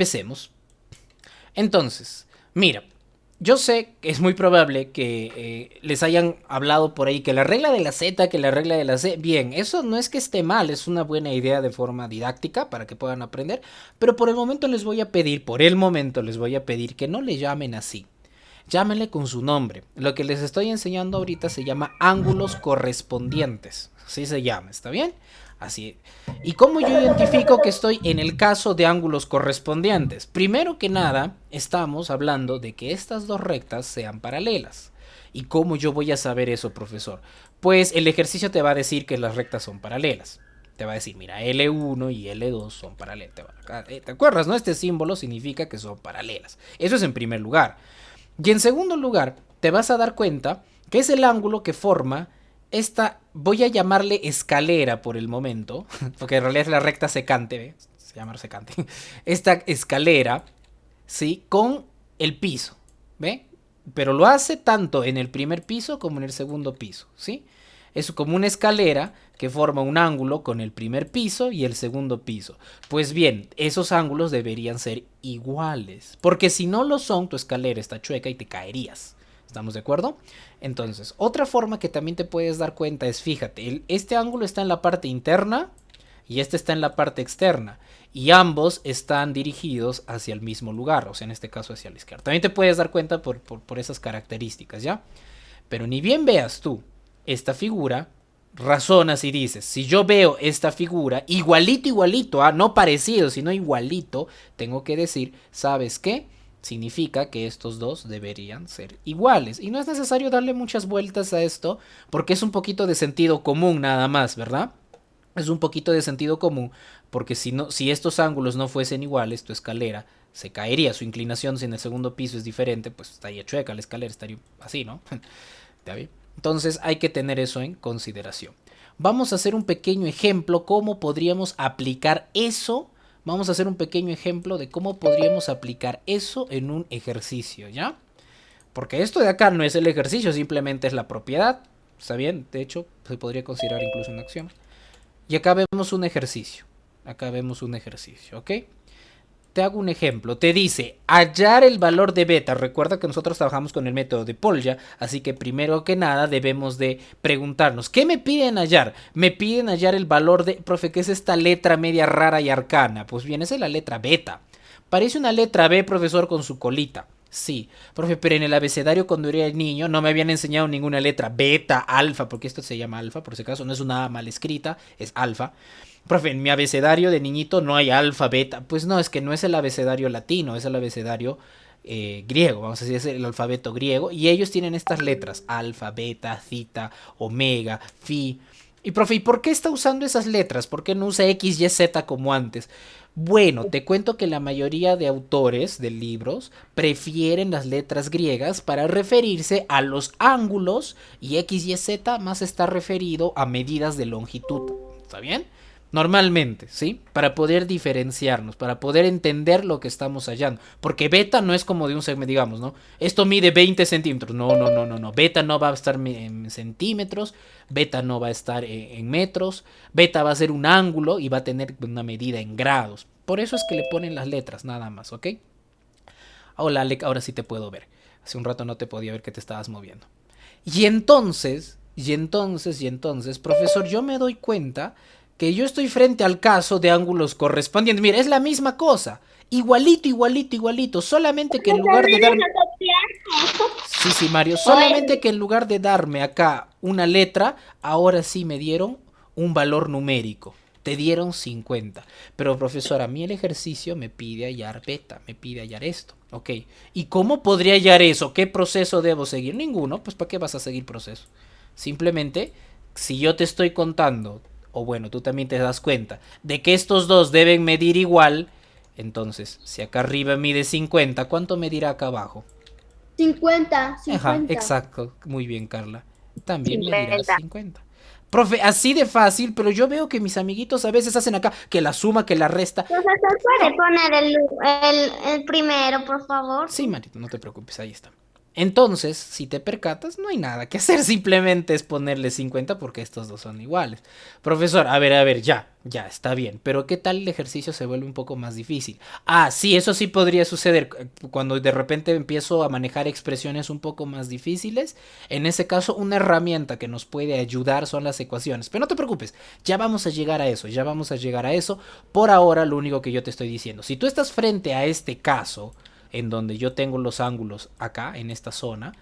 Empecemos. Entonces, mira, yo sé que es muy probable que les hayan hablado por ahí que la regla de la Z, que la regla de la C, bien, eso no es que esté mal, es una buena idea de forma didáctica para que puedan aprender, pero por el momento les voy a pedir, por el momento les voy a pedir que no le llamen así. Llámenle con su nombre. Lo que les estoy enseñando ahorita se llama ángulos correspondientes. Así se llama, ¿está bien? Así. ¿Y cómo yo identifico que estoy en el caso de ángulos correspondientes? Primero que nada, estamos hablando de que estas dos rectas sean paralelas. ¿Y cómo yo voy a saber eso, profesor? Pues el ejercicio te va a decir que las rectas son paralelas. Te va a decir, mira, L1 y L2 son paralelas. ¿Te acuerdas, no? Este símbolo significa que son paralelas. Eso es en primer lugar. Y en segundo lugar, te vas a dar cuenta que es el ángulo que forma esta, voy a llamarle escalera por el momento, porque en realidad es la recta secante, ¿ve? Se llama secante. Esta escalera, ¿sí? Con el piso, ¿ve? Pero lo hace tanto en el primer piso como en el segundo piso, ¿sí? Es como una escalera que forma un ángulo con el primer piso y el segundo piso. Pues bien, esos ángulos deberían ser iguales, porque si no lo son, tu escalera está chueca y te caerías. ¿Estamos de acuerdo? Entonces, otra forma que también te puedes dar cuenta es, fíjate, este ángulo está en la parte interna y este está en la parte externa. Y ambos están dirigidos hacia el mismo lugar, o sea, en este caso hacia la izquierda. También te puedes dar cuenta por esas características, ¿ya? Pero ni bien veas tú esta figura, razonas y dices, si yo veo esta figura igualito, igualito, no parecido, sino igualito, tengo que decir, ¿sabes qué? Significa que estos dos deberían ser iguales. Y no es necesario darle muchas vueltas a esto, porque es un poquito de sentido común nada más, ¿verdad? Es un poquito de sentido común, porque si estos ángulos no fuesen iguales, tu escalera se caería. Su inclinación, si en el segundo piso es diferente, pues estaría chueca la escalera, estaría así, ¿no? ¿Está bien? Entonces hay que tener eso en consideración. Vamos a hacer un pequeño ejemplo cómo podríamos aplicar eso. Vamos a hacer un pequeño ejemplo de cómo podríamos aplicar eso en un ejercicio, ¿ya? Porque esto de acá no es el ejercicio, simplemente es la propiedad. ¿Está bien? De hecho, se podría considerar incluso una acción. Y acá vemos un ejercicio. Acá vemos un ejercicio, ¿ok? Te hago un ejemplo. Te dice hallar el valor de beta. Recuerda que nosotros trabajamos con el método de Polya, así que primero que nada debemos de preguntarnos, ¿qué me piden hallar? Me piden hallar el valor de... Profe, ¿qué es esta letra media rara y arcana? Pues bien, esa es la letra beta. Parece una letra B, profesor, con su colita. Sí, profe, pero en el abecedario cuando era niño no me habían enseñado ninguna letra beta, alfa, porque esto se llama alfa, por si acaso no es una A mal escrita, es alfa. Profe, en mi abecedario de niñito no hay alfa, beta. Pues no, es que no es el abecedario latino, es el abecedario griego, vamos a decir, es el alfabeto griego. Y ellos tienen estas letras, alfa, beta, zeta, omega, phi. Y profe, ¿y por qué está usando esas letras? ¿Por qué no usa X, Y, Z como antes? Bueno, te cuento que la mayoría de autores de libros prefieren las letras griegas para referirse a los ángulos y X, Y, Z más está referido a medidas de longitud. ¿Está bien? Normalmente, ¿sí? Para poder diferenciarnos, para poder entender lo que estamos hallando. Porque beta no es como de un segmento, digamos, ¿no? Esto mide 20 centímetros. No, no, no, no, no. Beta no va a estar en centímetros, beta no va a estar en metros, beta va a ser un ángulo y va a tener una medida en grados. Por eso es que le ponen las letras, nada más, ¿ok? Hola, Alec, ahora sí te puedo ver. Hace un rato no te podía ver que te estabas moviendo. Y entonces, profesor, yo me doy cuenta que yo estoy frente al caso de ángulos correspondientes. Mira, es la misma cosa. Igualito, igualito, igualito. Solamente que en lugar de darme... Sí, sí, Mario. Solamente que en lugar de darme acá una letra, ahora sí me dieron un valor numérico. Te dieron 50. Pero, profesor, a mí el ejercicio me pide hallar beta, me pide hallar esto. Ok. ¿Y cómo podría hallar eso? ¿Qué proceso debo seguir? Ninguno. Pues, ¿para qué vas a seguir proceso? Simplemente, si yo te estoy contando, o bueno, tú también te das cuenta, de que estos dos deben medir igual, entonces, si acá arriba mide 50, ¿cuánto medirá acá abajo? 50, Ajá, 50. exacto. Muy bien, Carla. También me dirás 50. 50. Profe, así de fácil, pero yo veo que mis amiguitos a veces hacen acá que la suma, que la resta. Profesor, ¿puede No. poner el primero, por favor? Sí, Marito, no te preocupes, ahí está. Entonces, si te percatas, no hay nada que hacer, simplemente es ponerle 50 porque estos dos son iguales. Profesor, a ver, ya, está bien, pero ¿qué tal el ejercicio se vuelve un poco más difícil? Ah, sí, eso sí podría suceder cuando de repente empiezo a manejar expresiones un poco más difíciles. En ese caso, una herramienta que nos puede ayudar son las ecuaciones. Pero no te preocupes, ya vamos a llegar a eso, ya vamos a llegar a eso. Por ahora, lo único que yo te estoy diciendo, si tú estás frente a este caso, en donde yo tengo los ángulos acá, en esta zona,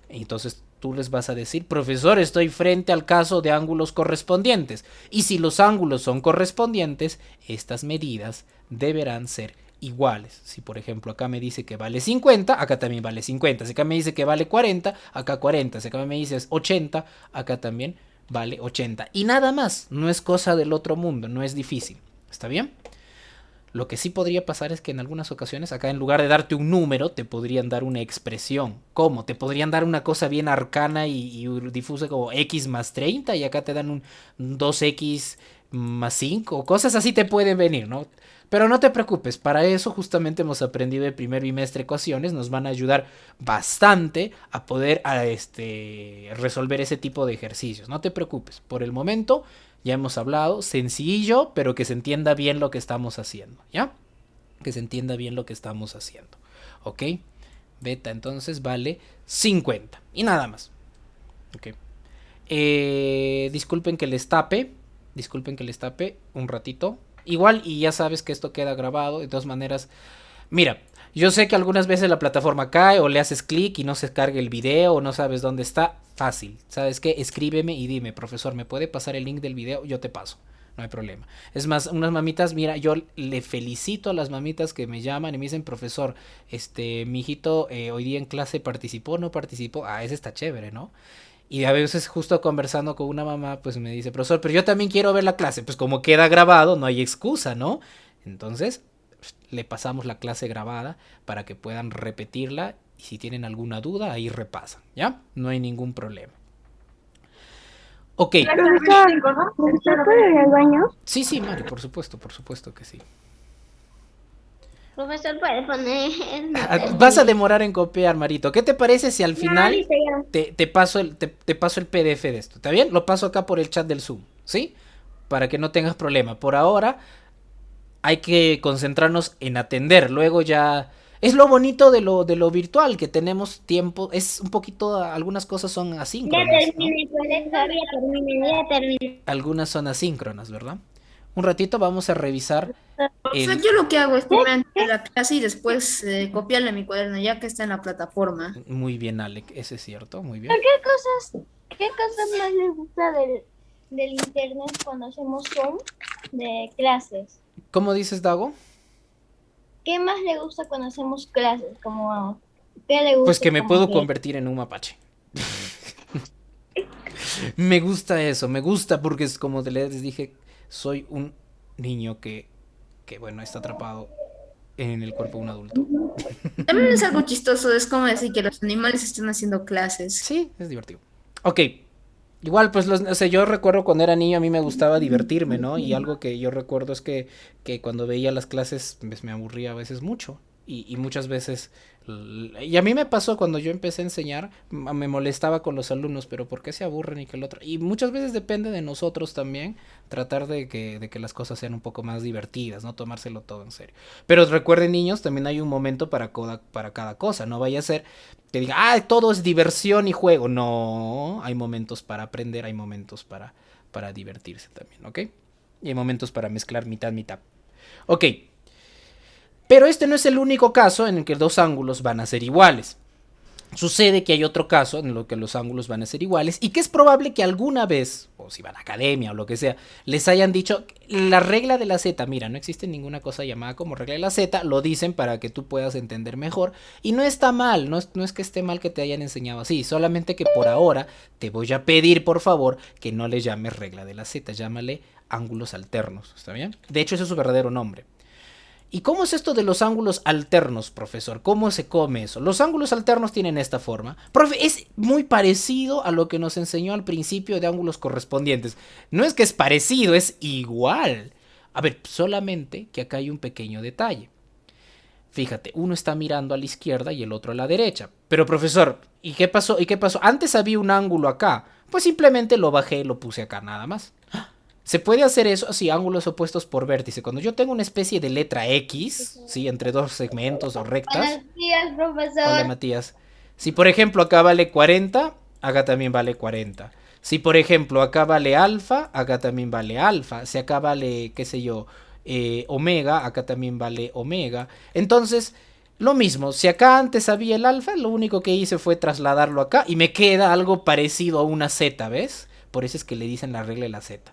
entonces tú les vas a decir, profesor, estoy frente al caso de ángulos correspondientes. Y si los ángulos son correspondientes, estas medidas deberán ser iguales. Si por ejemplo acá me dice que vale 50, acá también vale 50. Si acá me dice que vale 40, acá 40. Si acá me dices 80, acá también vale 80. Y nada más, no es cosa del otro mundo, no es difícil. ¿Está bien? Lo que sí podría pasar es que en algunas ocasiones, acá en lugar de darte un número, te podrían dar una expresión. ¿Cómo? Te podrían dar una cosa bien arcana y difusa como x más 30 y acá te dan un 2x más 5. Cosas así te pueden venir, ¿no? Pero no te preocupes, para eso justamente hemos aprendido el primer bimestre ecuaciones, nos van a ayudar bastante a poder resolver ese tipo de ejercicios. No te preocupes, por el momento ya hemos hablado, sencillo, pero que se entienda bien lo que estamos haciendo, ¿ya? Que se entienda bien lo que estamos haciendo, ¿ok? Beta entonces vale 50 y nada más, ¿ok? Disculpen que les tape un ratito. Igual, y ya sabes que esto queda grabado, de todas maneras. Mira, yo sé que algunas veces la plataforma cae o le haces clic y no se carga el video o no sabes dónde está. Fácil, ¿sabes qué? Escríbeme y dime, profesor, ¿me puede pasar el link del video? Yo te paso, no hay problema. Es más, unas mamitas, mira, yo le felicito a las mamitas que me llaman y me dicen, profesor, mi hijito hoy día en clase participó, no participó. Ah, ese está chévere, ¿no? Y a veces justo conversando con una mamá, pues me dice, profesor, pero yo también quiero ver la clase. Pues como queda grabado, no hay excusa, ¿no? Entonces, le pasamos la clase grabada para que puedan repetirla y si tienen alguna duda, ahí repasan, ¿ya? No hay ningún problema. Ok. Profesor, ¿puedo ir al baño? Sí, sí, Mari, por supuesto que sí. Profesor, ¿puede poner Vas a demorar en copiar, Marito. ¿Qué te parece si al No, final listo, ya. te paso el PDF de esto? ¿Está bien? Lo paso acá por el chat del Zoom, ¿sí? Para que no tengas problema. Por ahora hay que concentrarnos en atender. Luego ya... Es lo bonito de lo virtual, que tenemos tiempo. Es un poquito... Algunas cosas son Ya asíncronas, ¿no? terminé, profesor, ya terminé. Algunas son asíncronas, ¿verdad? Un ratito vamos a revisar O sea, el... yo lo que hago es poner la clase y después copiarle mi cuaderno ya que está en la plataforma. Muy bien, Alec, ese es cierto, muy bien. ¿Qué cosas más les gusta del internet cuando hacemos Zoom de clases? ¿Cómo dices, Dago? ¿Qué más le gusta cuando hacemos clases? Como, ¿qué le Pues gusta? que me Como puedo que convertir en un mapache. Me gusta eso, me gusta porque es como les dije, soy un niño que bueno, está atrapado en el cuerpo de un adulto. También es algo chistoso, es como decir que los animales están haciendo clases. Sí, es divertido. Ok, igual pues o sea, yo recuerdo cuando era niño a mí me gustaba divertirme, ¿no? Y algo que yo recuerdo es que cuando veía las clases pues, me aburría a veces mucho. Y muchas veces... Y a mí me pasó cuando yo empecé a enseñar, me molestaba con los alumnos, pero ¿por qué se aburren y que el otro? Y muchas veces depende de nosotros también tratar de que las cosas sean un poco más divertidas, no tomárselo todo en serio. Pero recuerden niños, también hay un momento para cada cosa, no vaya a ser que diga, ah, todo es diversión y juego. No, hay momentos para aprender, hay momentos para divertirse también, ¿ok? Y hay momentos para mezclar mitad, mitad. Ok, pero este no es el único caso en el que dos ángulos van a ser iguales. Sucede que hay otro caso en el que los ángulos van a ser iguales y que es probable que alguna vez, o si van a academia o lo que sea, les hayan dicho la regla de la Z. Mira, no existe ninguna cosa llamada como regla de la Z, lo dicen para que tú puedas entender mejor y no está mal, no es que esté mal que te hayan enseñado así, solamente que por ahora te voy a pedir por favor que no le llames regla de la Z, llámale ángulos alternos, ¿está bien? De hecho ese es su verdadero nombre. ¿Y cómo es esto de los ángulos alternos, profesor? ¿Cómo se come eso? Los ángulos alternos tienen esta forma. Profe, es muy parecido a lo que nos enseñó al principio de ángulos correspondientes. No es que es parecido, es igual. A ver, solamente que acá hay un pequeño detalle. Fíjate, uno está mirando a la izquierda y el otro a la derecha. Pero profesor, ¿y qué pasó? ¿Y qué pasó? Antes había un ángulo acá. Pues simplemente lo bajé y lo puse acá, nada más. Se puede hacer eso así, ángulos opuestos por vértice. Cuando yo tengo una especie de letra X, ¿sí? Entre dos segmentos o rectas. Buenos días, Hola, profesor. Matías. Si por ejemplo acá vale 40, acá también vale 40. Si por ejemplo acá vale alfa, acá también vale alfa. Si acá vale, qué sé yo, omega, acá también vale omega. Entonces, lo mismo, si acá antes había el alfa, lo único que hice fue trasladarlo acá y me queda algo parecido a una z, ¿ves? Por eso es que le dicen la regla de la z.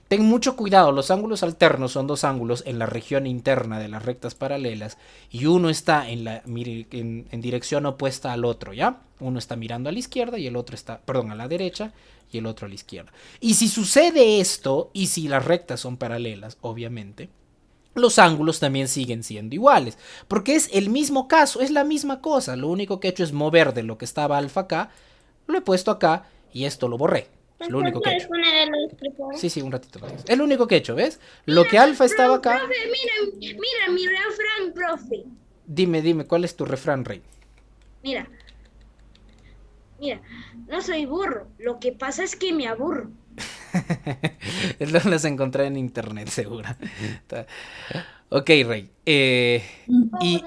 Ten mucho cuidado, los ángulos alternos son dos ángulos en la región interna de las rectas paralelas y uno está en dirección opuesta al otro, ¿ya? Uno está mirando a la izquierda y el otro está, perdón, a la derecha y el otro a la izquierda. Y si sucede esto, y si las rectas son paralelas, obviamente, los ángulos también siguen siendo iguales, porque es el mismo caso, es la misma cosa, lo único que he hecho es mover de lo que estaba alfa acá, lo he puesto acá y esto lo borré, es lo único que he ¿Puedes hecho. poner el escritorio? Sí, sí, un ratito, Matías. Es lo único que he hecho, ¿ves? Lo que alfa estaba acá. Profe, mira mi refrán, profe. Dime, ¿cuál es tu refrán, Rey? Mira, mira, no soy burro. Lo que pasa es que me aburro. Lo las encontré en internet, segura. Ok, Rey. Y,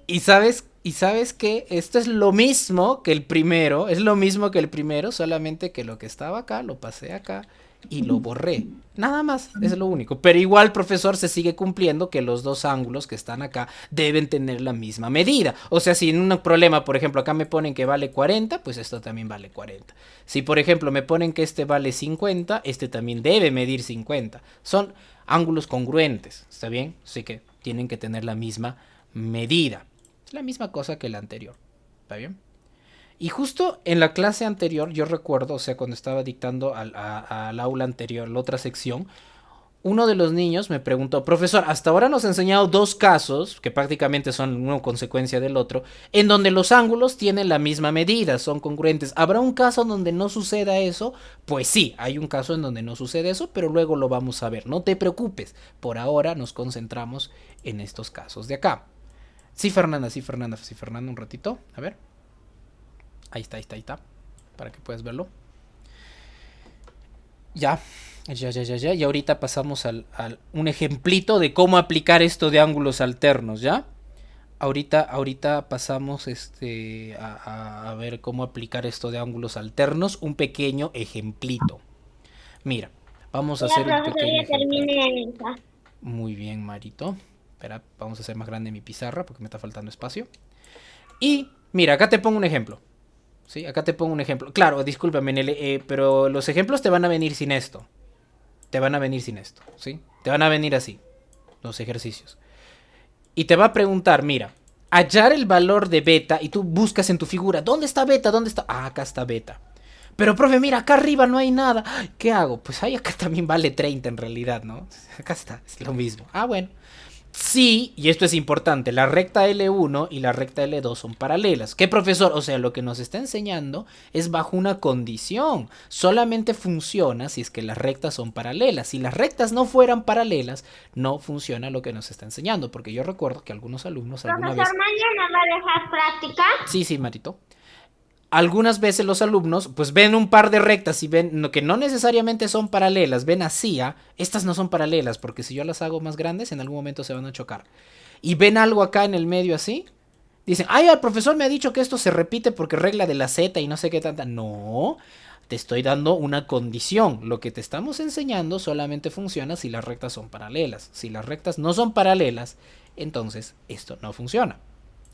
y sabes que esto es lo mismo que el primero. Es lo mismo que el primero, solamente que lo que estaba acá lo pasé acá y lo borré. Nada más, es lo único. Pero igual, profesor, se sigue cumpliendo que los dos ángulos que están acá deben tener la misma medida. O sea, si en un problema, por ejemplo, acá me ponen que vale 40, pues esto también vale 40. Si, por ejemplo, me ponen que este vale 50, este también debe medir 50. Son ángulos congruentes, ¿está bien? Así que tienen que tener la misma medida. Es la misma cosa que la anterior, ¿está bien? Y justo en la clase anterior, yo recuerdo, o sea, cuando estaba dictando al aula anterior, la otra sección, uno de los niños me preguntó, profesor, hasta ahora nos ha enseñado dos casos, que prácticamente son una consecuencia del otro, en donde los ángulos tienen la misma medida, son congruentes. ¿Habrá un caso en donde no suceda eso? Pues sí, hay un caso en donde no sucede eso, pero luego lo vamos a ver. No te preocupes, por ahora nos concentramos en estos casos de acá. Sí, Fernanda, un ratito, a ver. Ahí está, para que puedas verlo. Ya. Y ahorita pasamos al un ejemplito de cómo aplicar esto de ángulos alternos, ¿ya? Ahorita pasamos a ver cómo aplicar esto de ángulos alternos. Un pequeño ejemplito. Mira, vamos a hacer un profesor, pequeño ya ejemplito. terminé esa. Muy bien, Marito. Espera, vamos a hacer más grande mi pizarra porque me está faltando espacio. Y mira, acá te pongo un ejemplo. ¿Sí? Acá te pongo un ejemplo. Claro, discúlpame, Nele, pero los ejemplos te van a venir sin esto. Te van a venir sin esto, ¿sí? Te van a venir así, los ejercicios. Y te va a preguntar, mira, hallar el valor de beta y tú buscas en tu figura, ¿dónde está beta? ¿Dónde está? Ah, acá está beta. Pero, profe, mira, acá arriba no hay nada. ¿Qué hago? Pues ahí acá también vale 30 en realidad, ¿no? Acá está, es lo mismo. Ah, bueno. Sí, y esto es importante, la recta L1 y la recta L2 son paralelas. ¿Qué, profesor? O sea, lo que nos está enseñando es bajo una condición. Solamente funciona si es que las rectas son paralelas. Si las rectas no fueran paralelas, no funciona lo que nos está enseñando. Porque yo recuerdo que algunos alumnos alguna vez... Profesor, mañana va a dejar práctica. Sí, Marito. Algunas veces los alumnos pues ven un par de rectas y ven que no necesariamente son paralelas, ven así, estas no son paralelas porque si yo las hago más grandes en algún momento se van a chocar. Y ven algo acá en el medio así, dicen, ay, el profesor me ha dicho que esto se repite porque regla de la Z y no sé qué tanta. No, te estoy dando una condición. Lo que te estamos enseñando solamente funciona si las rectas son paralelas. Si las rectas no son paralelas, entonces esto no funciona.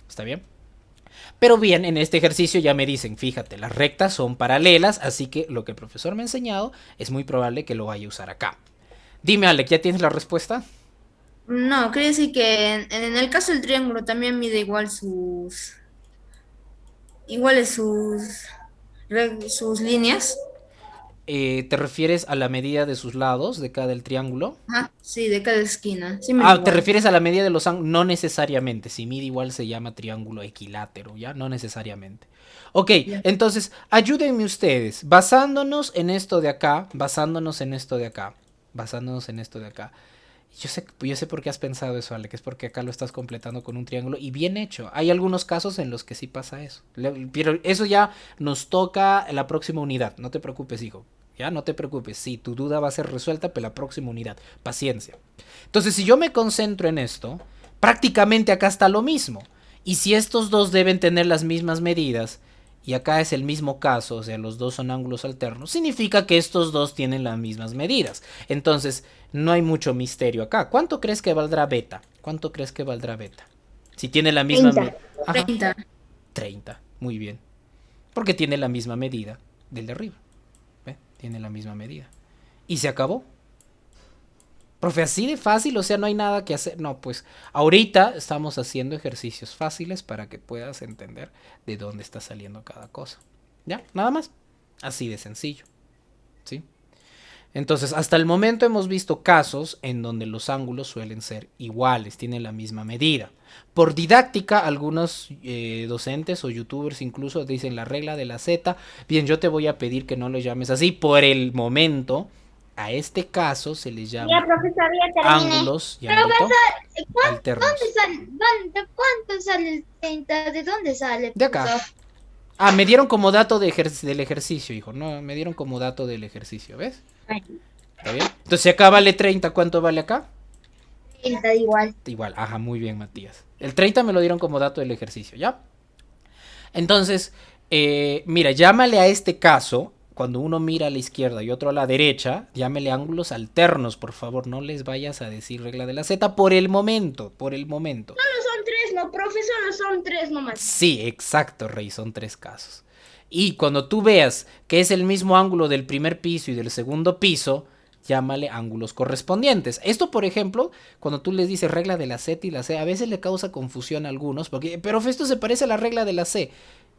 ¿Está bien? Pero bien, en este ejercicio ya me dicen, fíjate, las rectas son paralelas, así que lo que el profesor me ha enseñado es muy probable que lo vaya a usar acá. Dime, Alec, ¿ya tienes la respuesta? No, quiere decir que en el caso del triángulo también mide iguales sus líneas. ¿Te refieres a la medida de sus lados de cada el triángulo? Ajá, sí, de cada esquina. Sí, mide ¿te igual. refieres a la medida de los ángulos? No necesariamente. Si mide igual se llama triángulo equilátero, ¿ya? No necesariamente. Ok, Ya. entonces, ayúdenme ustedes. Basándonos en esto de acá, basándonos en esto de acá. Yo sé por qué has pensado eso, Ale, que es porque acá lo estás completando con un triángulo y bien hecho. Hay algunos casos en los que sí pasa eso. Pero eso ya nos toca en la próxima unidad. No te preocupes, hijo. Ya, no te preocupes. Sí, tu duda va a ser resuelta, pero la próxima unidad. Paciencia. Entonces, si yo me concentro en esto, prácticamente acá está lo mismo. Y si estos dos deben tener las mismas medidas, y acá es el mismo caso, o sea, los dos son ángulos alternos, significa que estos dos tienen las mismas medidas. Entonces, no hay mucho misterio acá. ¿Cuánto crees que valdrá beta? ¿Cuánto crees que valdrá beta? Si tiene la misma 30. Ajá, 30. 30. Muy bien. Porque tiene la misma medida del de arriba. ¿Ve? Tiene la misma medida. Y se acabó. Profe, así de fácil, o sea, no hay nada que hacer. No, pues ahorita estamos haciendo ejercicios fáciles para que puedas entender de dónde está saliendo cada cosa. ¿Ya? Nada más. Así de sencillo. ¿Sí? Entonces, hasta el momento hemos visto casos en donde los ángulos suelen ser iguales, tienen la misma medida. Por didáctica, algunos docentes o youtubers incluso dicen la regla de la Z. Bien, yo te voy a pedir que no lo llames así. Por el momento, a este caso se les Ya, llama profesor, ya terminé. ángulos, ya Andito, alternos. ¿De cuánto sale el 30? ¿De dónde sale, De acá. profesor? Ah, me dieron como dato del ejercicio, hijo. No, me dieron como dato del ejercicio, ¿ves? ¿Está bien? Entonces, si acá vale 30, ¿cuánto vale acá? 30 igual. Igual, ajá, muy bien, Matías. El 30 me lo dieron como dato del ejercicio, ¿ya? Entonces, mira, llámale a este caso, cuando uno mira a la izquierda y otro a la derecha, llámele ángulos alternos, por favor, no les vayas a decir regla de la Z por el momento, por el momento. Solo son 3, no, profesor, son 3 nomás. Sí, exacto, Rey, son 3 casos. Y cuando tú veas que es el mismo ángulo del primer piso y del segundo piso, llámale ángulos correspondientes. Esto, por ejemplo, cuando tú les dices regla de la Z y la C, a veces le causa confusión a algunos, porque, pero esto se parece a la regla de la C.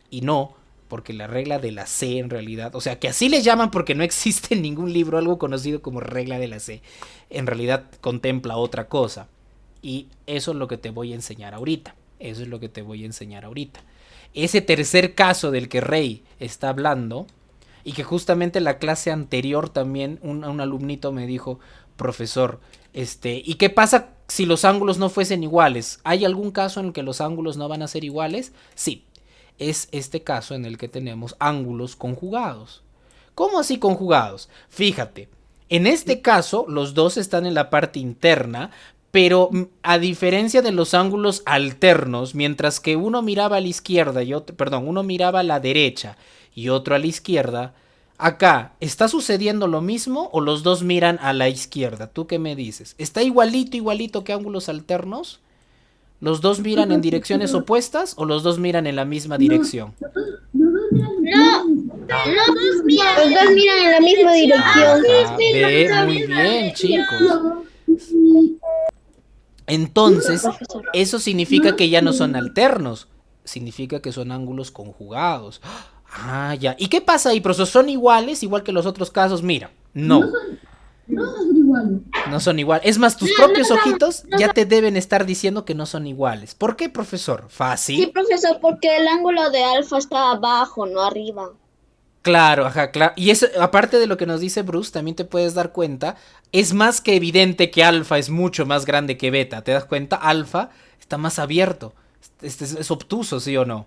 Y no, porque la regla de la C en realidad, o sea, que así le llaman porque no existe en ningún libro algo conocido como regla de la C. En realidad contempla otra cosa. Y eso es lo que te voy a enseñar ahorita. Eso es lo que te voy a enseñar ahorita. Ese tercer caso del que Rey está hablando, y que justamente la clase anterior también un alumnito me dijo, profesor, ¿y qué pasa si los ángulos no fuesen iguales? ¿Hay algún caso en el que los ángulos no van a ser iguales? Sí, es este caso en el que tenemos ángulos conjugados. ¿Cómo así conjugados? Fíjate, en este caso los dos están en la parte interna, pero a diferencia de los ángulos alternos, mientras que uno miraba a la izquierda y otro, perdón, uno miraba a la derecha y otro a la izquierda, acá, ¿está sucediendo lo mismo o los dos miran a la izquierda? ¿Tú qué me dices? ¿Está igualito que ángulos alternos? ¿Los dos miran en direcciones opuestas o los dos miran en la misma dirección? No, los dos miran. Los dos miran en la misma dirección. Ve, muy bien, chicos. Entonces, eso significa que ya no son alternos. Significa que son ángulos conjugados. Ah, ya. ¿Y qué pasa ahí, profesor? ¿Son iguales, igual que los otros casos? Mira, no. No son iguales. No son iguales. Es más, tus propios ojitos ya te deben estar diciendo que no son iguales. ¿Por qué, profesor? Sí, Fácil. profesor, porque el ángulo de alfa está abajo, no arriba. Claro, ajá, claro. Y eso, aparte de lo que nos dice Bruce, también te puedes dar cuenta, es más que evidente que alfa es mucho más grande que beta. ¿Te das cuenta? Alfa está más abierto. Es obtuso, ¿sí o no?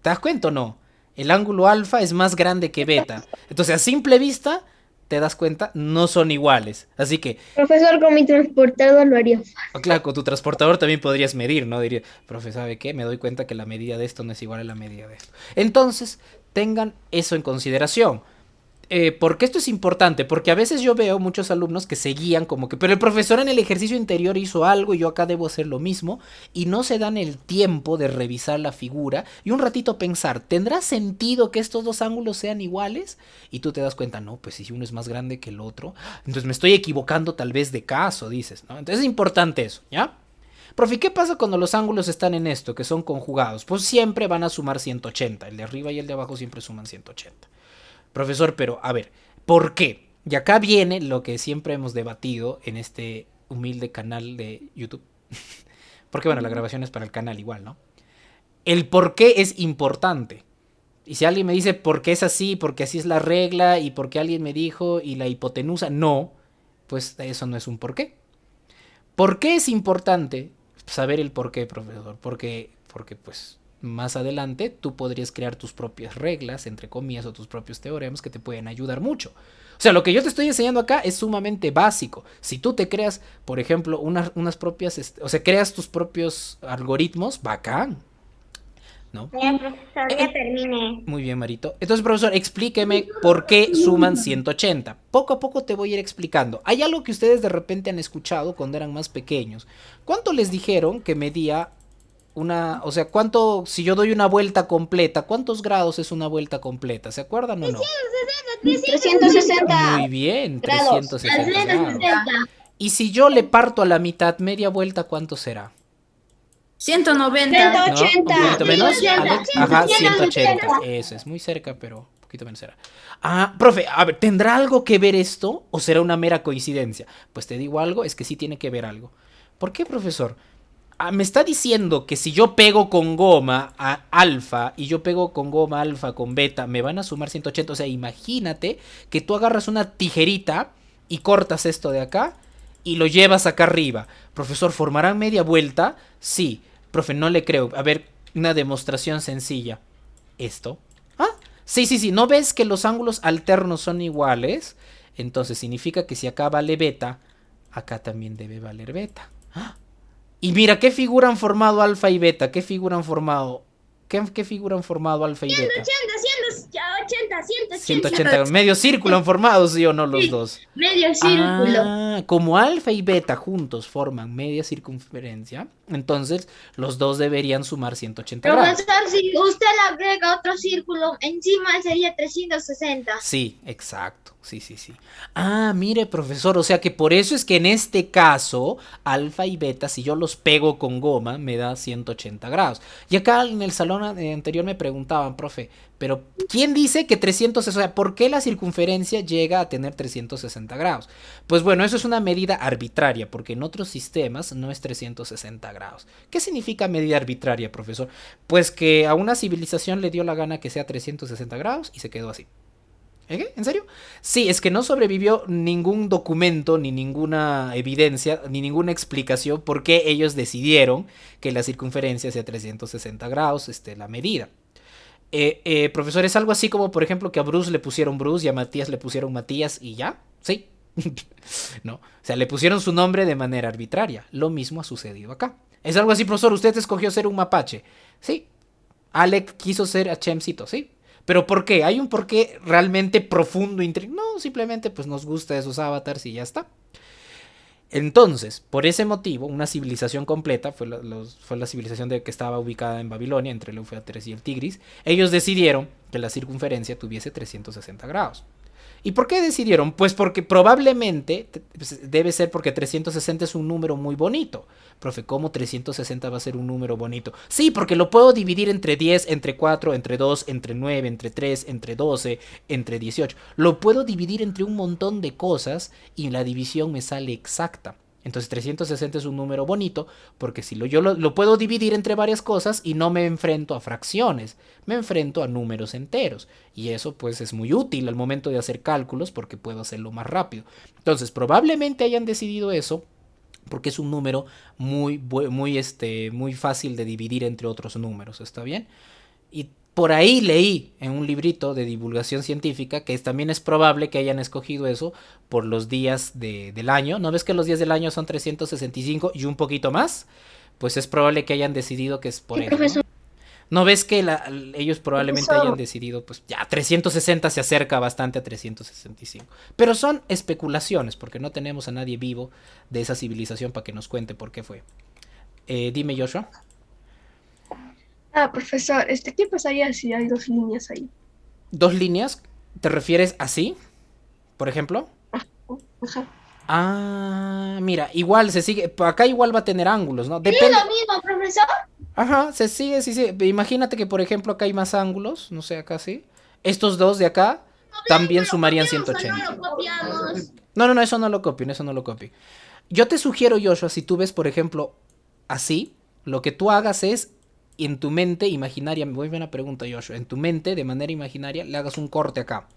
¿Te das cuenta o no? El ángulo alfa es más grande que beta. Entonces, a simple vista, te das cuenta, no son iguales. Así que, Profesor, con mi transportador lo haría. claro, con tu transportador también podrías medir, ¿no? Diría, profe, ¿sabe qué? Me doy cuenta que la medida de esto no es igual a la medida de esto. Entonces, tengan eso en consideración. ¿Por qué esto es importante? Porque a veces yo veo muchos alumnos que se guían como que, pero el profesor en el ejercicio interior hizo algo y yo acá debo hacer lo mismo, y no se dan el tiempo de revisar la figura y un ratito pensar, ¿tendrá sentido que estos dos ángulos sean iguales? Y tú te das cuenta, no, pues si uno es más grande que el otro, entonces me estoy equivocando tal vez de caso, dices, ¿no? Entonces es importante eso, ¿ya? Profe, ¿qué pasa cuando los ángulos están en esto, que son conjugados? Pues siempre van a sumar 180, el de arriba y el de abajo siempre suman 180. Profesor, pero a ver, ¿por qué? Y acá viene lo que siempre hemos debatido en este humilde canal de YouTube. Porque bueno, la grabación es para el canal igual, ¿no? El por qué es importante. Y si alguien me dice por qué es así, porque así es la regla, y porque alguien me dijo, y la hipotenusa, no, pues eso no es un por qué. ¿Por qué es importante saber el por qué, profesor? Porque pues más adelante tú podrías crear tus propias reglas, entre comillas, o tus propios teoremas que te pueden ayudar mucho. O sea, lo que yo te estoy enseñando acá es sumamente básico. Si tú te creas, por ejemplo, unas propias, o sea, creas tus propios algoritmos, bacán, ¿no? Ya, profesor, ya terminé. Muy bien, Marito. Entonces, profesor, explíqueme por qué suman 180. Poco a poco te voy a ir explicando. Hay algo que ustedes de repente han escuchado cuando eran más pequeños. ¿Cuánto les dijeron que medía o sea, cuánto, si yo doy una vuelta completa, cuántos grados es una vuelta completa? ¿Se acuerdan o no? 360 Muy bien, grados. 360 grados. Y si yo le parto a la mitad media vuelta, ¿cuánto será? 190. ¿No? ¿Un 180. poquito menos? 180. Alex? Ajá, 180. Eso es muy cerca, pero un poquito menos será. Ah, profe, a ver, ¿tendrá algo que ver esto o será una mera coincidencia? Pues te digo algo, es que sí tiene que ver algo. ¿Por qué, profesor? Me está diciendo que si yo pego con goma a alfa y yo pego con goma alfa con beta, me van a sumar 180. O sea, imagínate que tú agarras una tijerita y cortas esto de acá y lo llevas acá arriba. Profesor, ¿formarán media vuelta? Sí. Profe, no le creo. A ver, una demostración sencilla. ¿Esto? Ah, sí, sí, sí. ¿No ves que los ángulos alternos son iguales? Entonces significa que si acá vale beta, acá también debe valer beta. ¡Ah! Y mira, ¿qué figura han formado alfa y beta? ¿Qué figura han formado? ¿Qué figura han formado alfa y beta? 180, medio círculo han formado, ¿sí o no los dos? Medio círculo. Como alfa y beta juntos forman media circunferencia, entonces los dos deberían sumar 180 grados. Profesor, si usted le agrega otro círculo encima sería 360. Sí, exacto. Sí, sí, sí. Mire, profesor, o sea que por eso es que en este caso, alfa y beta, si yo los pego con goma, me da 180 grados. Y acá en el salón anterior me preguntaban, profe, pero ¿quién dice que 360, o sea, por qué la circunferencia llega a tener 360 grados? Pues bueno, eso es una medida arbitraria, porque en otros sistemas no es 360 grados. ¿Qué significa medida arbitraria, profesor? Pues que a una civilización le dio la gana que sea 360 grados y se quedó así. ¿Qué? ¿En serio? Sí, es que no sobrevivió ningún documento, ni ninguna evidencia, ni ninguna explicación por qué ellos decidieron que la circunferencia sea 360 grados, la medida. Profesor, es algo así como, por ejemplo, que a Bruce le pusieron Bruce y a Matías le pusieron Matías y ya, ¿sí? No, o sea, le pusieron su nombre de manera arbitraria. Lo mismo ha sucedido acá. Es algo así, profesor, usted escogió ser un mapache, ¿sí? Alec quiso ser a Chemcito, ¿sí? ¿Pero por qué? ¿Hay un porqué realmente profundo? No, simplemente pues nos gusta esos avatars y ya está. Entonces, por ese motivo, una civilización completa, fue la civilización que estaba ubicada en Babilonia, entre el Éufrates y el Tigris, ellos decidieron que la circunferencia tuviese 360 grados. ¿Y por qué decidieron? Pues porque probablemente debe ser porque 360 es un número muy bonito. Profe, ¿cómo 360 va a ser un número bonito? Sí, porque lo puedo dividir entre 10, entre 4, entre 2, entre 9, entre 3, entre 12, entre 18. Lo puedo dividir entre un montón de cosas y la división me sale exacta. Entonces 360 es un número bonito porque si yo lo puedo dividir entre varias cosas y no me enfrento a fracciones, me enfrento a números enteros. Y eso pues es muy útil al momento de hacer cálculos porque puedo hacerlo más rápido. Entonces probablemente hayan decidido eso porque es un número muy fácil de dividir entre otros números, ¿está bien? Y por ahí leí en un librito de divulgación científica que también es probable que hayan escogido eso por los días del año. ¿No ves que los días del año son 365 y un poquito más? Pues es probable que hayan decidido que es por eso, ¿no? ¿No ves que ellos probablemente hayan decidido, pues ya 360 se acerca bastante a 365? Pero son especulaciones porque no tenemos a nadie vivo de esa civilización para que nos cuente por qué fue. Dime, Joshua. Profesor, ¿qué pasaría si hay dos líneas ahí? ¿Dos líneas? ¿Te refieres así? Por ejemplo. Ajá. Mira, igual se sigue. Acá igual va a tener ángulos, ¿no? Depende. ¿Es lo mismo, profesor? Ajá, se sigue, sí. Imagínate que, por ejemplo, acá hay más ángulos. No sé, acá sí. Estos dos de acá también sumarían 180. No lo copiamos. No, eso no lo copio. Yo te sugiero, Joshua, si tú ves, por ejemplo, así, lo que tú hagas es en tu mente imaginaria, me voy a ver una pregunta, Joshua, en tu mente de manera imaginaria le hagas un corte acá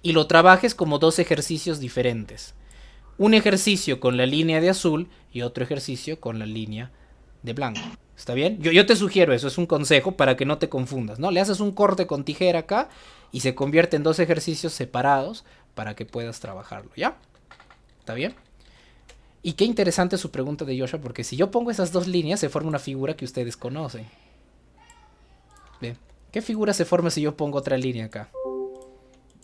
y lo trabajes como dos ejercicios diferentes. un ejercicio con la línea de azul y otro ejercicio con la línea de blanco. ¿Está bien? Yo te sugiero eso, es un consejo para que no te confundas, ¿no? Le haces un corte con tijera acá y se convierte en 2 ejercicios separados para que puedas trabajarlo, ¿ya? ¿Está bien? Y qué interesante su pregunta de Joshua, porque si yo pongo esas 2 líneas, se forma una figura que ustedes conocen. Bien. ¿Qué figura se forma si yo pongo otra línea acá?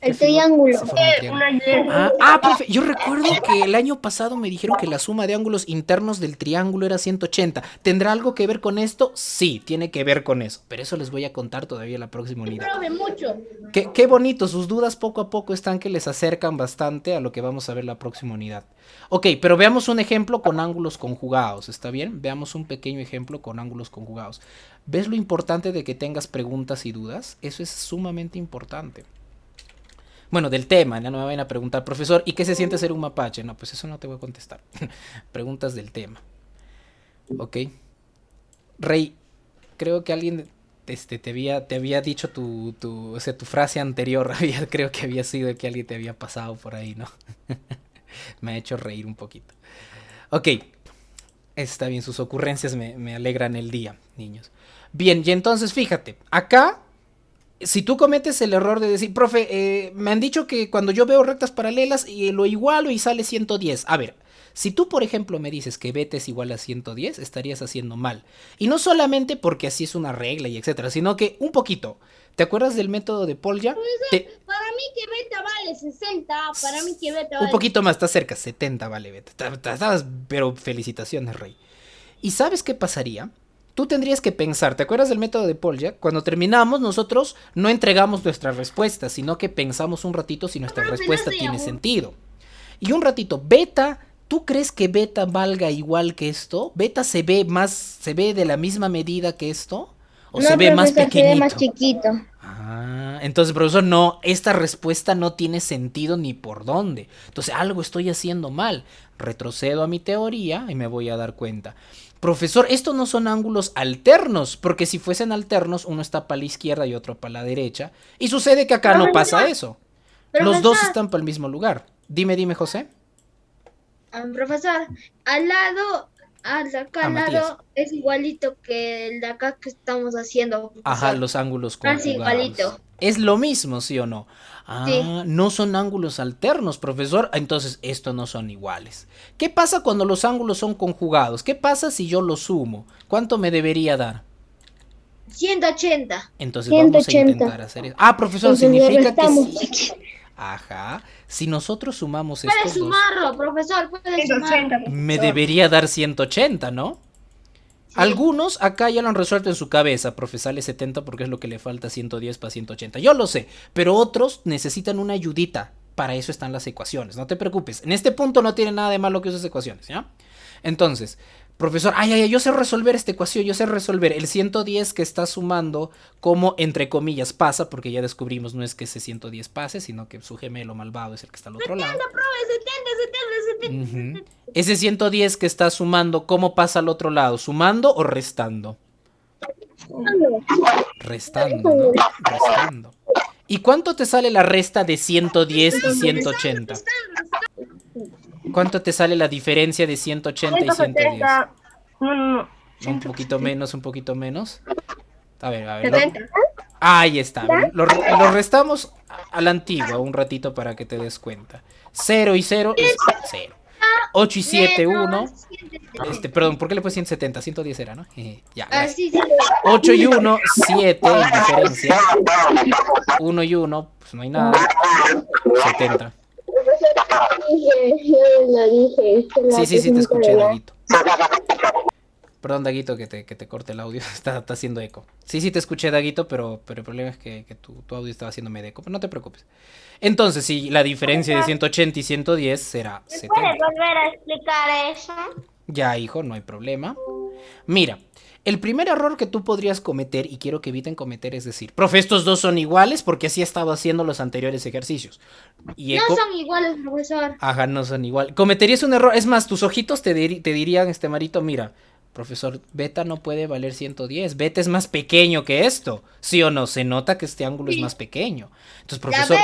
El triángulo. Se forma un triángulo. Profe, yo recuerdo que el año pasado me dijeron que la suma de ángulos internos del triángulo era 180. ¿Tendrá algo que ver con esto? Sí, tiene que ver con eso. Pero eso les voy a contar todavía en la próxima unidad. Profe, mucho. Qué bonito, sus dudas poco a poco están que les acercan bastante a lo que vamos a ver la próxima unidad. Ok, pero veamos un ejemplo con ángulos conjugados, ¿está bien? Veamos un pequeño ejemplo con ángulos conjugados. ¿Ves lo importante de que tengas preguntas y dudas? Eso es sumamente importante. Bueno, del tema, ya no me vayan a preguntar, profesor, ¿y qué se siente ser un mapache? No, pues eso no te voy a contestar. Preguntas del tema. Ok. Rey, creo que alguien te había dicho o sea, tu frase anterior, creo que había sido que alguien te había pasado por ahí, ¿no? Me ha hecho reír un poquito. Ok. Está bien, sus ocurrencias me alegran el día, niños. Bien, y entonces fíjate, acá, si tú cometes el error de decir, profe, me han dicho que cuando yo veo rectas paralelas lo igualo y sale 110. A ver, si tú, por ejemplo, me dices que beta es igual a 110, estarías haciendo mal. Y no solamente porque así es una regla y etcétera, sino que un poquito. ¿Te acuerdas del método de Polya? Para mí que beta vale 60, para mí que beta vale... Un poquito más, está cerca, 70 vale beta. Estabas, pero felicitaciones, Rey. ¿Y sabes qué pasaría? Tú tendrías que pensar, ¿te acuerdas del método de Polya? Cuando terminamos, nosotros no entregamos nuestra respuesta, sino que pensamos un ratito si nuestra respuesta tiene sentido. Y un ratito, beta, ¿tú crees que beta valga igual que esto? ¿Beta se ve de la misma medida que esto? ¿O No, se ve más profesor, pequeñito? se ve más chiquito. Entonces, profesor, no, esta respuesta no tiene sentido ni por dónde. Entonces, algo estoy haciendo mal. Retrocedo a mi teoría y me voy a dar cuenta. Profesor, estos no son ángulos alternos, porque si fuesen alternos, uno está para la izquierda y otro para la derecha. Y sucede que acá no pasa eso. Los dos están para el mismo lugar. Dime, José. Profesor, al lado es igualito que el de acá que estamos haciendo. Profesor. Ajá, los ángulos conjugados. Igualito. Es lo mismo, ¿sí o no? Sí. No son ángulos alternos, profesor. Entonces, estos no son iguales. ¿Qué pasa cuando los ángulos son conjugados? ¿Qué pasa si yo los sumo? ¿Cuánto me debería dar? 180. Entonces 180. vamos a intentar hacer eso. Profesor, Entonces, significa que restamos. sí. Ajá. Si nosotros sumamos Puede estos dos, sumarlo, profesor, puede sumarlo. 180. me debería dar 180, ¿no? Algunos acá ya lo han resuelto en su cabeza, profe, sale 70 porque es lo que le falta 110 para 180. Yo lo sé, pero otros necesitan una ayudita. Para eso están las ecuaciones, no te preocupes. En este punto no tiene nada de malo que uses ecuaciones, ¿ya? Entonces, profesor, yo sé resolver esta ecuación, yo sé resolver el 110 que está sumando como, entre comillas, pasa, porque ya descubrimos no es que ese 110 pase, sino que su gemelo malvado es el que está al otro lado. 70. Ese 110 que está sumando, ¿cómo pasa al otro lado? ¿Sumando o restando? Restando, ¿no? Restando. ¿Y cuánto te sale la resta de 110 y 180? ¿Cuánto te sale la diferencia de 180 y 110? No. Un poquito menos, un poquito menos. A ver. 70. Ahí está. Lo restamos a la antigua un ratito para que te des cuenta. 0 y 0 es 0. 8 y 7, 1. Perdón, ¿por qué le puse 170? 110 era, ¿no? Ya. Sí. 8 y 1, 7 en diferencia. 1 y 1, pues no hay nada. 70. Sí, te escuché, Daguito. Perdón, Daguito, que te corte el audio. Está haciendo eco. Sí, te escuché, Daguito, pero el problema es que tu audio estaba haciéndome eco. Pero no te preocupes. Entonces, si la diferencia de 180 y 110 será 70. ¿Puede volver a explicar eso? Ya, hijo, no hay problema. Mira, el primer error que tú podrías cometer, y quiero que eviten cometer, es decir, profe, estos dos son iguales porque así he estado haciendo los anteriores ejercicios. Y No son iguales, profesor. Ajá, no son iguales. Cometerías un error. Es más, tus ojitos te dirían, Marito, mira, profesor, beta no puede valer 110. Beta es más pequeño que esto. ¿Sí o no? Se nota que este ángulo es más pequeño. Entonces, profesor...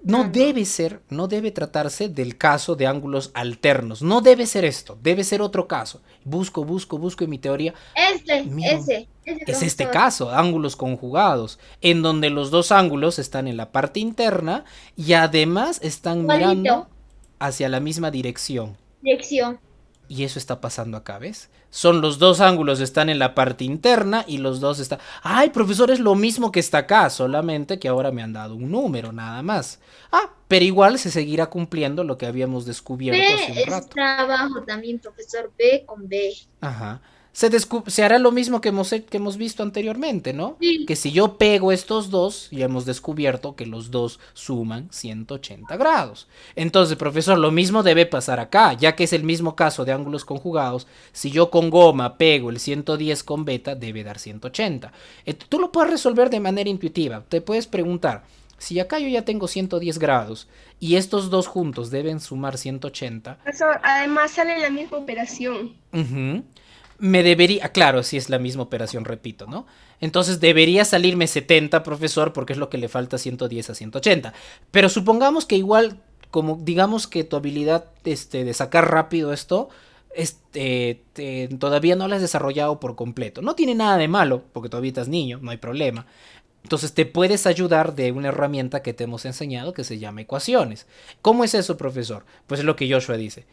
no debe tratarse del caso de ángulos alternos. No debe ser esto, debe ser otro caso. Busco en mi teoría. Mira, Ese, es este profesor. caso, ángulos conjugados, en donde los dos ángulos están en la parte interna y además están Igualito. mirando hacia la misma dirección. Dirección. Y eso está pasando acá, ¿ves? Son los dos ángulos, están en la parte interna y los dos están... ¡Ay, profesor! Es lo mismo que está acá, solamente que ahora me han dado un número, nada más. Ah, pero igual se seguirá cumpliendo lo que habíamos descubierto hace B un rato. está abajo también, profesor. B con B. Ajá. Se hará lo mismo que hemos visto anteriormente, ¿no? Sí. Que si yo pego estos dos, ya hemos descubierto que los dos suman 180 grados. Entonces, profesor, lo mismo debe pasar acá, ya que es el mismo caso de ángulos conjugados. Si yo con goma pego el 110 con beta, debe dar 180. Tú lo puedes resolver de manera intuitiva. Te puedes preguntar, si acá yo ya tengo 110 grados y estos dos juntos deben sumar 180, Profesor, además sale la misma operación. ujú, me debería, claro, si es la misma operación, repito, ¿no? Entonces debería salirme 70, profesor, porque es lo que le falta 110 a 180. Pero supongamos que igual, como digamos que tu habilidad de sacar rápido esto, todavía no la has desarrollado por completo. No tiene nada de malo, porque todavía estás niño, no hay problema. Entonces te puedes ayudar de una herramienta que te hemos enseñado que se llama ecuaciones. ¿Cómo es eso, profesor? Pues es lo que Joshua dice.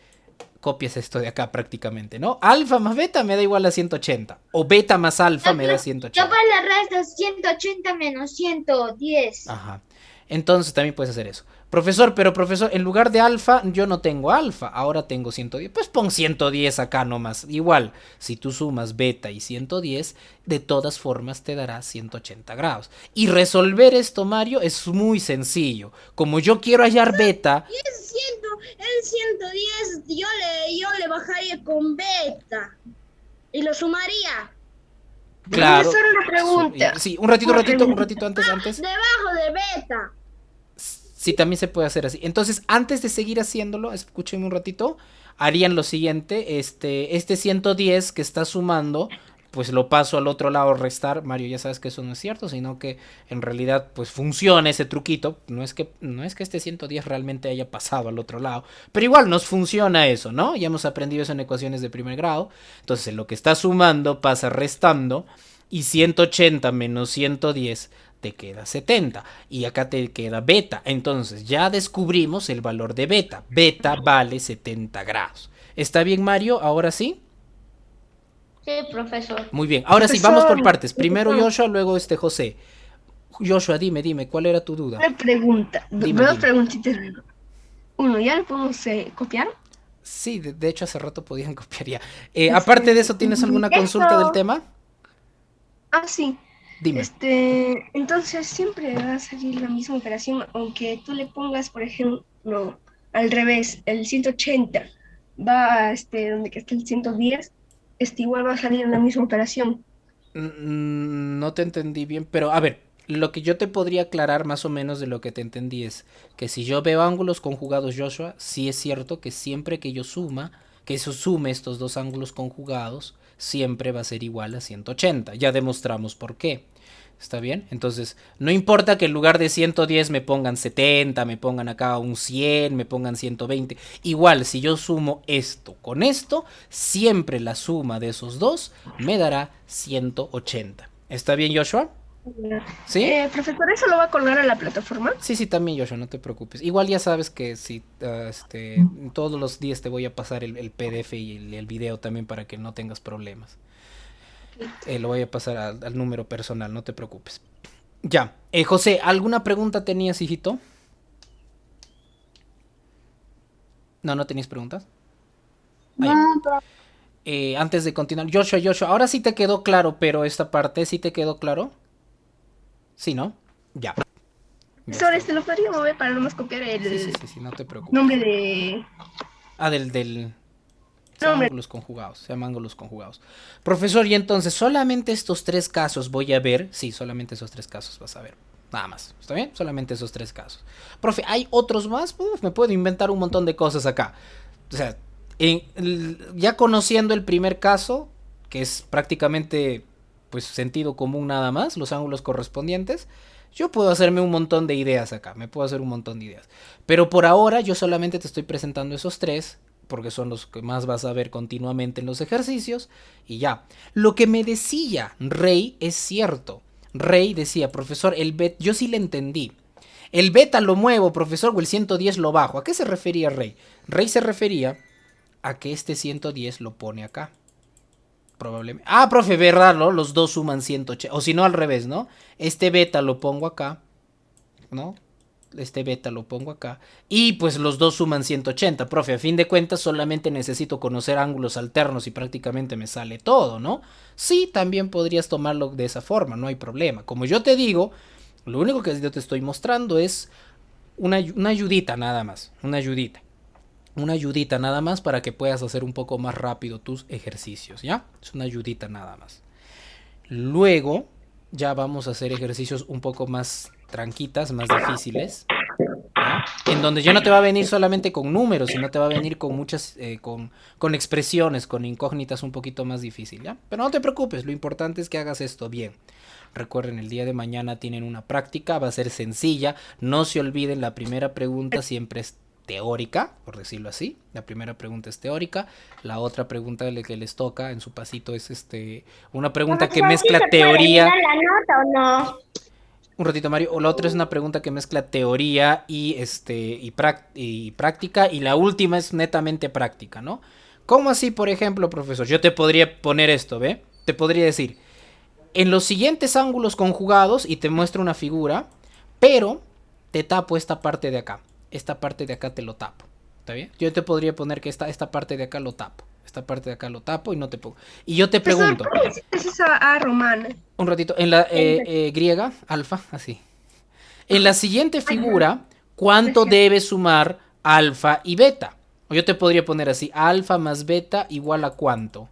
Copias esto de acá prácticamente, ¿no? Alfa más beta me da igual a 180. O beta más alfa me da 180. Capaz la resta es 180 menos 110. Ajá. Entonces también puedes hacer eso. Profesor, pero profesor, en lugar de alfa, yo no tengo alfa, ahora tengo 110. Pues pon 110 acá nomás. Igual, si tú sumas beta y 110, de todas formas te dará 180 grados. Y resolver esto, Mario, es muy sencillo. Como yo quiero hallar beta, El 110 yo le bajaría con beta y lo sumaría claro. Profesor, una pregunta. Sí, un ratito antes. debajo de beta. Sí, también se puede hacer así. Entonces, antes de seguir haciéndolo, escúchenme un ratito, harían lo siguiente, este 110 que está sumando, pues lo paso al otro lado, restar. Mario, ya sabes que eso no es cierto, sino que en realidad pues funciona ese truquito. No es que este 110 realmente haya pasado al otro lado, pero igual nos funciona eso, ¿no? Ya hemos aprendido eso en ecuaciones de primer grado. Entonces, lo que está sumando pasa restando y 180 menos 110 te queda 70 y acá te queda beta. Entonces ya descubrimos el valor de beta. Beta vale 70 grados. ¿Está bien, Mario? ¿Ahora sí? Sí, profesor. Muy bien. Ahora sí, Profesor, vamos por partes. Primero profesor. Joshua, luego José. Joshua, dime, ¿cuál era tu duda? Una pregunta. Dime. Dos preguntitas. Uno, ¿ya lo podemos copiar? Sí, de hecho hace rato podían copiar ya. Aparte de eso, ¿tienes alguna consulta del tema? Ah, sí. Dime. Entonces siempre va a salir la misma operación, aunque tú le pongas, por ejemplo, al revés, el 180 va donde que está el 110, igual va a salir la misma operación. No te entendí bien, pero a ver, lo que yo te podría aclarar más o menos de lo que te entendí es que si yo veo ángulos conjugados, Joshua, sí es cierto que siempre que yo sume estos dos ángulos conjugados, siempre va a ser igual a 180. Ya demostramos por qué. ¿Está bien? Entonces, no importa que en lugar de 110 me pongan 70, me pongan acá un 100, me pongan 120. Igual, si yo sumo esto con esto, siempre la suma de esos dos me dará 180. ¿Está bien, Joshua? ¿Sí? Profesor, ¿eso lo va a colgar a la plataforma? Sí, también, Joshua, no te preocupes. Igual ya sabes que si todos los días te voy a pasar el PDF y el video también para que no tengas problemas. Lo voy a pasar al número personal, no te preocupes. Ya. José, ¿alguna pregunta tenías, hijito? No tenías preguntas. Antes de continuar, Joshua, ahora sí te quedó claro, pero esta parte sí te quedó claro. Sí, ¿no? Ya. Profesor, lo podría mover para no más copiar el Sí, no te preocupes. nombre de... del... Se llaman ángulos conjugados. Profesor, y entonces, solamente estos tres casos voy a ver. Sí, solamente esos tres casos vas a ver. Nada más. ¿Está bien? Solamente esos tres casos. Profe, ¿hay otros más? Me puedo inventar un montón de cosas acá. O sea, ya conociendo el primer caso, que es prácticamente pues sentido común nada más, los ángulos correspondientes, Yo puedo hacerme un montón de ideas acá, me puedo hacer un montón de ideas. Pero por ahora yo solamente te estoy presentando esos tres, porque son los que más vas a ver continuamente en los ejercicios, y ya. Lo que me decía Rey es cierto. Rey decía, profesor, el beta, yo sí le entendí. El beta lo muevo, profesor, o el 110 lo bajo. ¿A qué se refería Rey? Rey se refería a que este 110 lo pone acá. Probablemente. Ah, profe, verdad, ¿no? Los dos suman 180. O si no, al revés, ¿no? Este beta lo pongo acá, ¿no? Este beta lo pongo acá. Y pues los dos suman 180. Profe, a fin de cuentas solamente necesito conocer ángulos alternos y prácticamente me sale todo, ¿no? Sí, también podrías tomarlo de esa forma, no hay problema. Como yo te digo, lo único que yo te estoy mostrando es una ayudita nada más. Una ayudita nada más para que puedas hacer un poco más rápido tus ejercicios, ¿ya? Es una ayudita nada más. Luego ya vamos a hacer ejercicios un poco más tranquitas, más difíciles, ¿ya? En donde ya no te va a venir solamente con números, sino te va a venir con muchas, con expresiones, con incógnitas un poquito más difícil, ¿ya? Pero no te preocupes, lo importante es que hagas esto bien. Recuerden, el día de mañana tienen una práctica, va a ser sencilla, no se olviden, la primera pregunta siempre es teórica, por decirlo así. La primera pregunta es teórica, la otra pregunta que les toca en su pasito es una pregunta que mezcla teoría. ¿La nota o no? Un ratito, Mario. O la otra es una pregunta que mezcla teoría y práctica, y la última es netamente práctica, ¿no? ¿Cómo así, por ejemplo, profesor? Yo te podría poner esto, ¿ve? Te podría decir, en los siguientes ángulos conjugados, y te muestro una figura, pero te tapo esta parte de acá. Esta parte de acá te lo tapo, ¿está bien? Yo te podría poner que esta parte de acá lo tapo. Esta parte de acá lo tapo y no te pongo. Y yo te pregunto. ¿Es esa A romana? Un ratito. En la griega, alfa, así. En la siguiente figura, ¿cuánto debe sumar alfa y beta? O yo te podría poner así, alfa más beta igual a cuánto.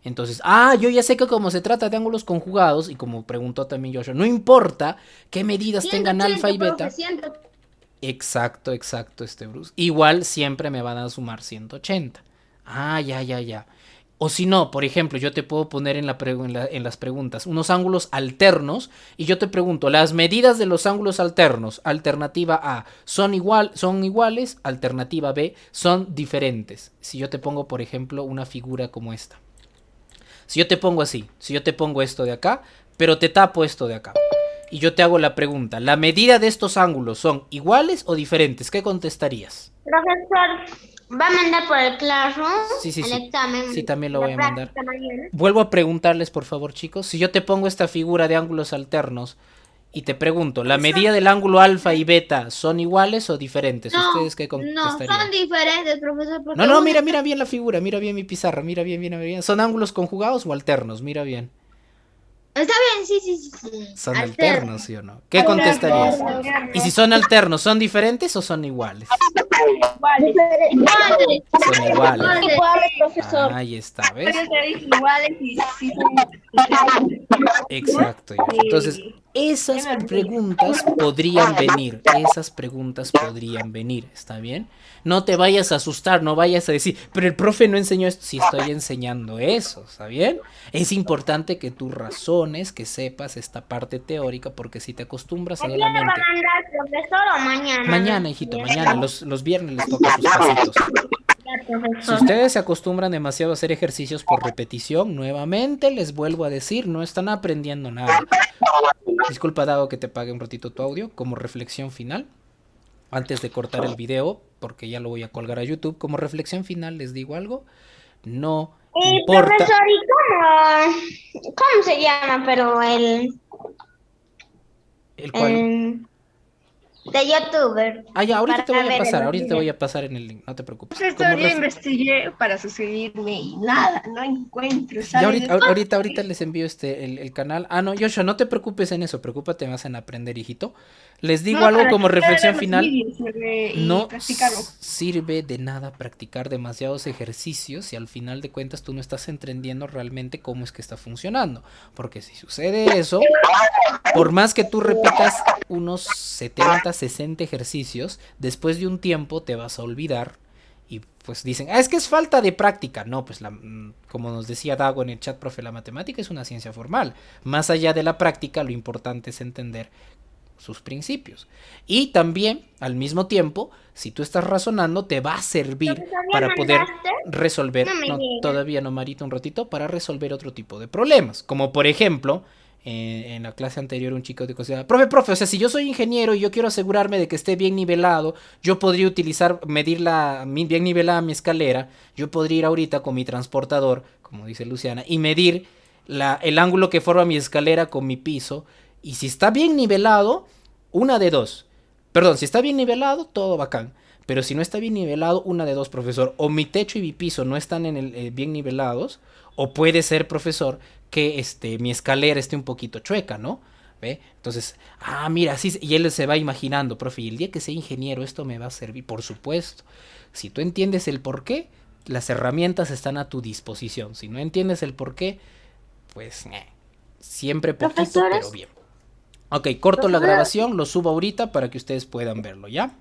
Entonces, yo ya sé que como se trata de ángulos conjugados, y como preguntó también Joshua, no importa qué medidas tengan alfa y beta. Exacto, Bruce. Igual siempre me van a sumar 180. Ya. O si no, por ejemplo, yo te puedo poner en las preguntas unos ángulos alternos y yo te pregunto, las medidas de los ángulos alternos, alternativa A, son iguales, alternativa B, son diferentes. Si yo te pongo, por ejemplo, una figura como esta. Si yo te pongo así, si yo te pongo esto de acá, pero te tapo esto de acá. Y yo te hago la pregunta, ¿la medida de estos ángulos son iguales o diferentes? ¿Qué contestarías? Profesor, ¿va a mandar por el Classroom Sí. el examen? Sí, también lo voy a mandar. Mañana. Vuelvo a preguntarles, por favor, chicos. Si yo te pongo esta figura de ángulos alternos y te pregunto, ¿la medida del ángulo alfa y beta son iguales o diferentes? ¿Ustedes qué No, contestarían? son diferentes, profesor. Porque No, uno mira bien la figura, mira bien mi pizarra, mira bien. ¿Son ángulos conjugados o alternos? Mira bien. Está bien, sí. Son alternos, ¿sí o no? ¿Qué contestarías? Y si son alternos, ¿son diferentes o son iguales? Iguales. Son iguales. Iguales, profesor. Ahí está, ¿ves? Pueden ser iguales y sí son Exacto. Entonces, esas preguntas podrían venir, ¿está bien? No te vayas a asustar, no vayas a decir, pero el profe no enseñó esto. Sí, estoy enseñando eso, ¿está bien? Es importante que tú razones, que sepas esta parte teórica, porque si te acostumbras ¿El día le solamente... van a mandar, profesor, o mañana? Mañana, hijito, mañana. Los viernes les toca sus pasitos. Si ustedes se acostumbran demasiado a hacer ejercicios por repetición, nuevamente les vuelvo a decir, no están aprendiendo nada. Disculpa, Dago, que te pague un ratito tu audio como reflexión final. Antes de cortar el video, porque ya lo voy a colgar a YouTube, como reflexión final les digo algo. No importa. Profesor, ¿y cómo se llama? Pero ¿El cual? de YouTuber. Ya, ahorita te Para voy a ver pasar, el ahorita te video. voy a pasar en el link, no te preocupes. Profesor, yo investigué para suscribirme y nada, no encuentro. Ya sale de- ahorita les envío el canal. No, Joshua, no te preocupes en eso, preocúpate más en aprender, hijito. Les digo No, algo para como que reflexión vean los final. vídeos, y No practicarlo. sirve de nada practicar demasiados ejercicios si al final de cuentas tú no estás entendiendo realmente cómo es que está funcionando. Porque si sucede eso, por más que tú repitas unos 70, 60 ejercicios, después de un tiempo te vas a olvidar. Y pues dicen, es que es falta de práctica. No, pues como nos decía Dago en el chat, profe, la matemática es una ciencia formal. Más allá de la práctica, lo importante es entender sus principios. Y también, al mismo tiempo, si tú estás razonando, te va a servir Profesor, ¿ya para poder mandaste? resolver, No me no, llega. todavía no, Marita, un ratito, para resolver otro tipo de problemas. Como por ejemplo, en la clase anterior un chico de decía, profe, o sea, si yo soy ingeniero y yo quiero asegurarme de que esté bien nivelado, yo podría medir bien nivelada mi escalera, yo podría ir ahorita con mi transportador, como dice Luciana, y medir el ángulo que forma mi escalera con mi piso, y si está bien nivelado, una de dos. Perdón, si está bien nivelado, todo bacán. Pero si no está bien nivelado, una de dos, profesor. O mi techo y mi piso no están bien nivelados, o puede ser, profesor, que mi escalera esté un poquito chueca, ¿no? ¿Ve? Entonces, mira, así, y él se va imaginando, profe, y el día que sea ingeniero esto me va a servir, por supuesto. Si tú entiendes el por qué, las herramientas están a tu disposición. Si no entiendes el por qué, pues siempre poquito, Profesores. pero bien. Ok, corto la Profesor. grabación, lo subo ahorita para que ustedes puedan verlo, ¿ya?